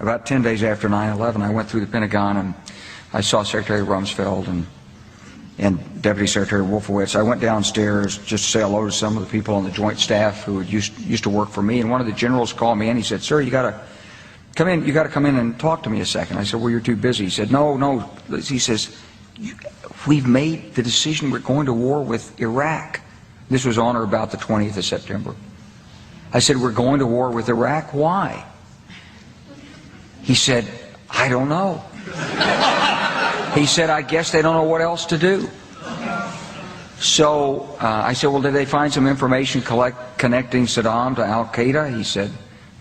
About 10 days after 9/11, I went through the Pentagon and I saw Secretary Rumsfeld and Deputy Secretary Wolfowitz. I went downstairs just to say hello to some of the people on the Joint Staff who used to work for me, and one of the generals called me and he said, "Sir, you got to come in. You got to come in and talk to me a second." I said, "Well, you're too busy." He said, "No." He says, "We've made the decision. We're going to war with Iraq." This was on or about the 20th of September. I said, "We're going to war with Iraq. Why?" He said, "I don't know." He said, "I guess they don't know what else to do." So I said, "Well, did they find some information connecting Saddam to Al-Qaeda?" He said,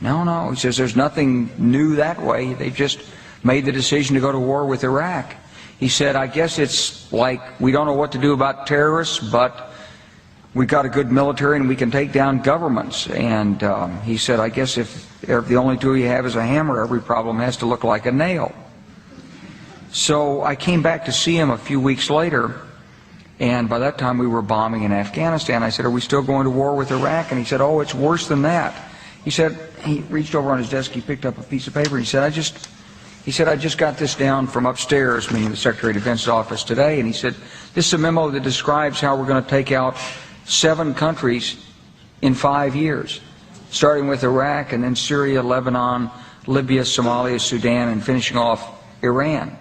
No. He says, "There's nothing new that way. They just made the decision to go to war with Iraq." He said, "I guess it's like we don't know what to do about terrorists, but we've got a good military and we can take down governments." And he said, "I guess if the only tool you have is a hammer, every problem has to look like a nail." So I came back to see him a few weeks later, and by that time we were bombing in Afghanistan. I said, "Are we still going to war with Iraq?" And he said, "Oh, it's worse than that." He said, he reached over on his desk, he picked up a piece of paper, and he said, I just got this down from upstairs," meaning the Secretary of Defense's office today, and he said, "This is a memo that describes how we're going to take out 7 countries in 5 years, starting with Iraq and then Syria, Lebanon, Libya, Somalia, Sudan, and finishing off Iran."